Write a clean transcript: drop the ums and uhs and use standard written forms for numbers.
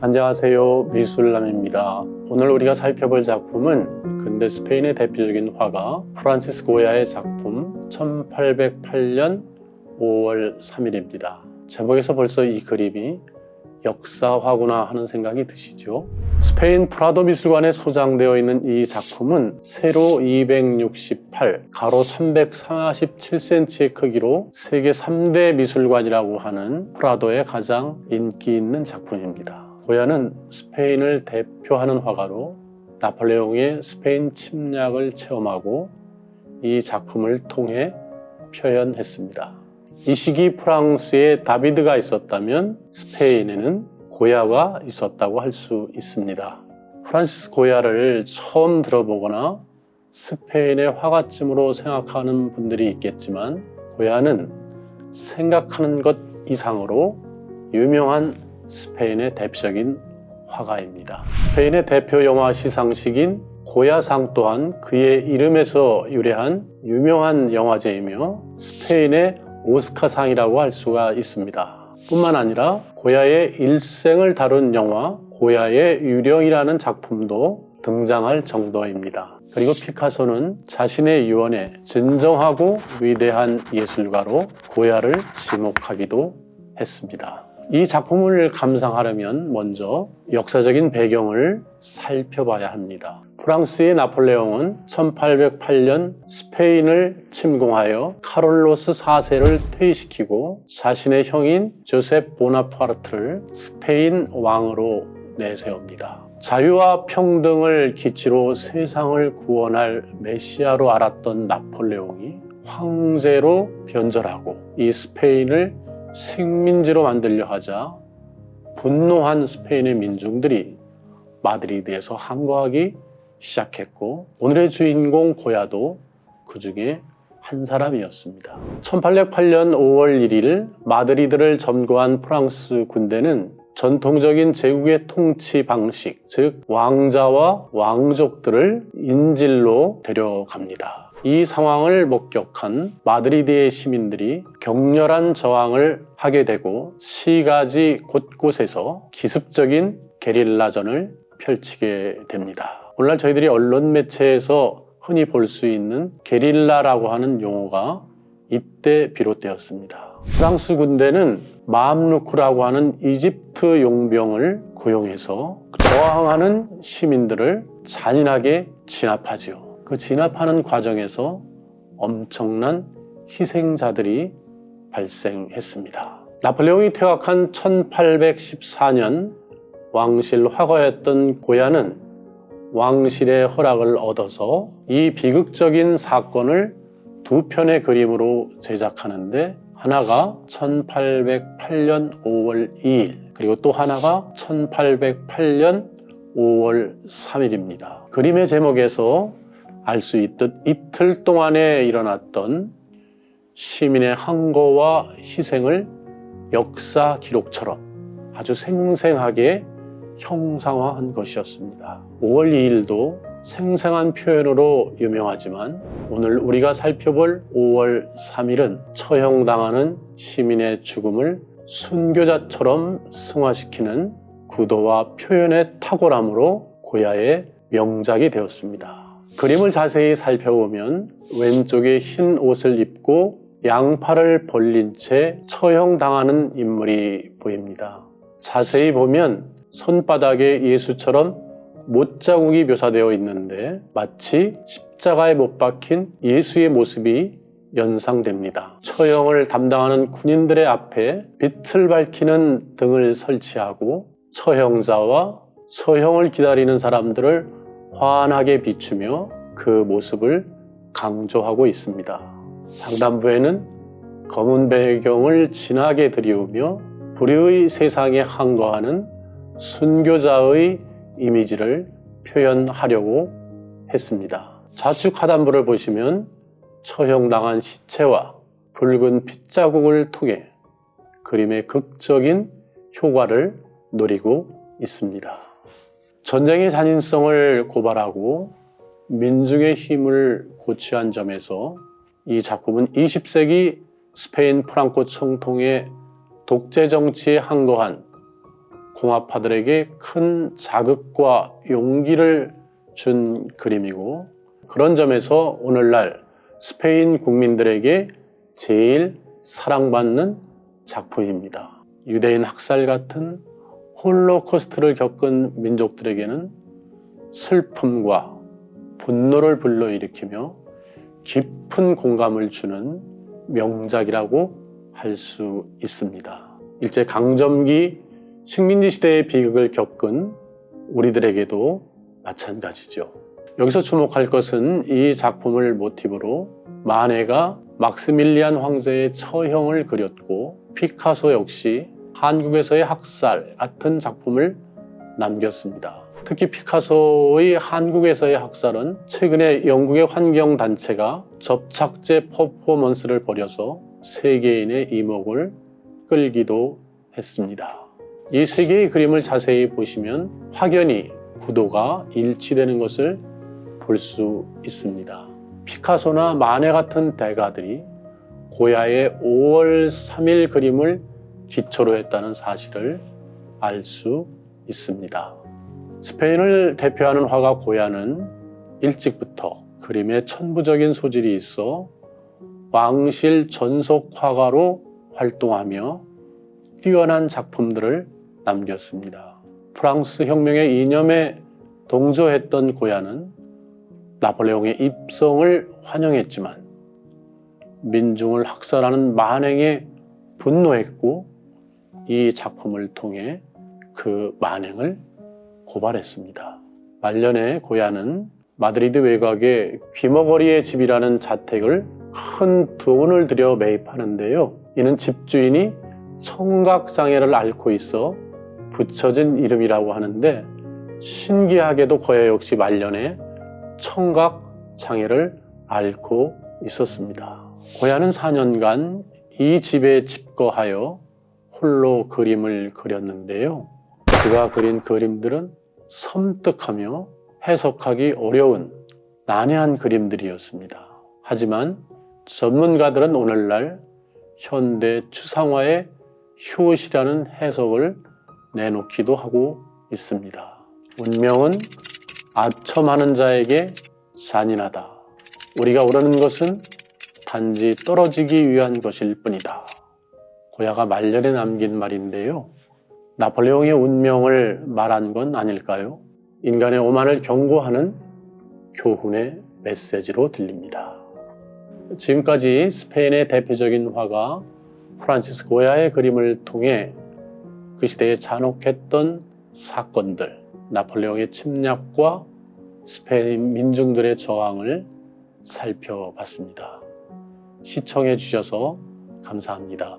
안녕하세요, 미술남입니다. 오늘 우리가 살펴볼 작품은 근대 스페인의 대표적인 화가 프란시스 고야의 작품 1808년 5월 3일입니다. 제목에서 벌써 이 그림이 역사화구나 하는 생각이 드시죠? 스페인 프라도 미술관에 소장되어 있는 이 작품은 세로 268, 가로 347cm의 크기로 세계 3대 미술관이라고 하는 프라도의 가장 인기 있는 작품입니다. 고야는 스페인을 대표하는 화가로 나폴레옹의 스페인 침략을 체험하고 이 작품을 통해 표현했습니다. 이 시기 프랑스에 다비드가 있었다면 스페인에는 고야가 있었다고 할 수 있습니다. 프란시스 고야를 처음 들어보거나 스페인의 화가쯤으로 생각하는 분들이 있겠지만 고야는 생각하는 것 이상으로 유명한 스페인의 대표적인 화가입니다. 스페인의 대표 영화 시상식인 고야상 또한 그의 이름에서 유래한 유명한 영화제이며 스페인의 오스카상이라고 할 수가 있습니다. 뿐만 아니라 고야의 일생을 다룬 영화 고야의 유령이라는 작품도 등장할 정도입니다. 그리고 피카소는 자신의 유언에 진정하고 위대한 예술가로 고야를 지목하기도 했습니다. 이 작품을 감상하려면 먼저 역사적인 배경을 살펴봐야 합니다. 프랑스의 나폴레옹은 1808년 스페인을 침공하여 카롤로스 4세를 퇴위시키고 자신의 형인 조셉 보나파르트를 스페인 왕으로 내세웁니다. 자유와 평등을 기치로 세상을 구원할 메시아로 알았던 나폴레옹이 황제로 변절하고 이 스페인을 식민지로 만들려 하자 분노한 스페인의 민중들이 마드리드에서 항거하기 시작했고 오늘의 주인공 고야도 그 중에 한 사람이었습니다. 1808년 5월 1일 마드리드를 점거한 프랑스 군대는 전통적인 제국의 통치 방식, 즉 왕자와 왕족들을 인질로 데려갑니다. 이 상황을 목격한 마드리드의 시민들이 격렬한 저항을 하게 되고 시가지 곳곳에서 기습적인 게릴라전을 펼치게 됩니다. 오늘날 저희들이 언론 매체에서 흔히 볼 수 있는 게릴라라고 하는 용어가 이때 비롯되었습니다. 프랑스 군대는 맘루크라고 하는 이집트 용병을 고용해서 저항하는 시민들을 잔인하게 진압하죠. 그 진압하는 과정에서 엄청난 희생자들이 발생했습니다. 나폴레옹이 퇴각한 1814년 왕실 화가였던 고야는 왕실의 허락을 얻어서 이 비극적인 사건을 두 편의 그림으로 제작하는데 하나가 1808년 5월 2일 그리고 또 하나가 1808년 5월 3일입니다. 그림의 제목에서 알 수 있듯 이틀 동안에 일어났던 시민의 항거와 희생을 역사 기록처럼 아주 생생하게 형상화한 것이었습니다. 5월 2일도 생생한 표현으로 유명하지만 오늘 우리가 살펴볼 5월 3일은 처형당하는 시민의 죽음을 순교자처럼 승화시키는 구도와 표현의 탁월함으로 고야의 명작이 되었습니다. 그림을 자세히 살펴보면 왼쪽에 흰 옷을 입고 양팔을 벌린 채 처형당하는 인물이 보입니다. 자세히 보면 손바닥에 예수처럼 못자국이 묘사되어 있는데 마치 십자가에 못 박힌 예수의 모습이 연상됩니다. 처형을 담당하는 군인들의 앞에 빛을 밝히는 등을 설치하고 처형자와 처형을 기다리는 사람들을 환하게 비추며 그 모습을 강조하고 있습니다. 상단부에는 검은 배경을 진하게 들이우며 불의의 세상에 항거하는 순교자의 이미지를 표현하려고 했습니다. 좌측 하단부를 보시면 처형당한 시체와 붉은 핏자국을 통해 그림의 극적인 효과를 노리고 있습니다. 전쟁의 잔인성을 고발하고 민중의 힘을 고취한 점에서 이 작품은 20세기 스페인 프랑코 총통의 독재 정치에 항거한 공화파들에게 큰 자극과 용기를 준 그림이고, 그런 점에서 오늘날 스페인 국민들에게 제일 사랑받는 작품입니다. 유대인 학살 같은 홀로코스트를 겪은 민족들에게는 슬픔과 분노를 불러일으키며 깊은 공감을 주는 명작이라고 할 수 있습니다. 일제강점기 식민지 시대의 비극을 겪은 우리들에게도 마찬가지죠. 여기서 주목할 것은 이 작품을 모티브로 마네가 막스밀리안 황제의 처형을 그렸고, 피카소 역시 한국에서의 학살 같은 작품을 남겼습니다. 특히 피카소의 한국에서의 학살은 최근에 영국의 환경단체가 접착제 퍼포먼스를 벌여서 세계인의 이목을 끌기도 했습니다. 이 세 개의 그림을 자세히 보시면 확연히 구도가 일치되는 것을 볼 수 있습니다. 피카소나 마네 같은 대가들이 고야의 5월 3일 그림을 기초로 했다는 사실을 알 수 있습니다. 스페인을 대표하는 화가 고야는 일찍부터 그림에 천부적인 소질이 있어 왕실 전속 화가로 활동하며 뛰어난 작품들을 남겼습니다. 프랑스 혁명의 이념에 동조했던 고야는 나폴레옹의 입성을 환영했지만 민중을 학살하는 만행에 분노했고, 이 작품을 통해 그 만행을 고발했습니다. 말년에 고야는 마드리드 외곽의 귀머거리의 집이라는 자택을 큰 돈을 들여 매입하는데요. 이는 집주인이 청각장애를 앓고 있어 붙여진 이름이라고 하는데, 신기하게도 고야 역시 말년에 청각장애를 앓고 있었습니다. 고야는 4년간 이 집에 집거하여 홀로 그림을 그렸는데요. 그가 그린 그림들은 섬뜩하며 해석하기 어려운 난해한 그림들이었습니다. 하지만 전문가들은 오늘날 현대 추상화의 효시라는 해석을 내놓기도 하고 있습니다. 운명은 아첨하는 자에게 잔인하다. 우리가 오르는 것은 단지 떨어지기 위한 것일 뿐이다. 고야가 말년에 남긴 말인데요. 나폴레옹의 운명을 말한 건 아닐까요? 인간의 오만을 경고하는 교훈의 메시지로 들립니다. 지금까지 스페인의 대표적인 화가 프란시스 고야의 그림을 통해 그 시대에 잔혹했던 사건들, 나폴레옹의 침략과 스페인 민중들의 저항을 살펴봤습니다. 시청해 주셔서 감사합니다.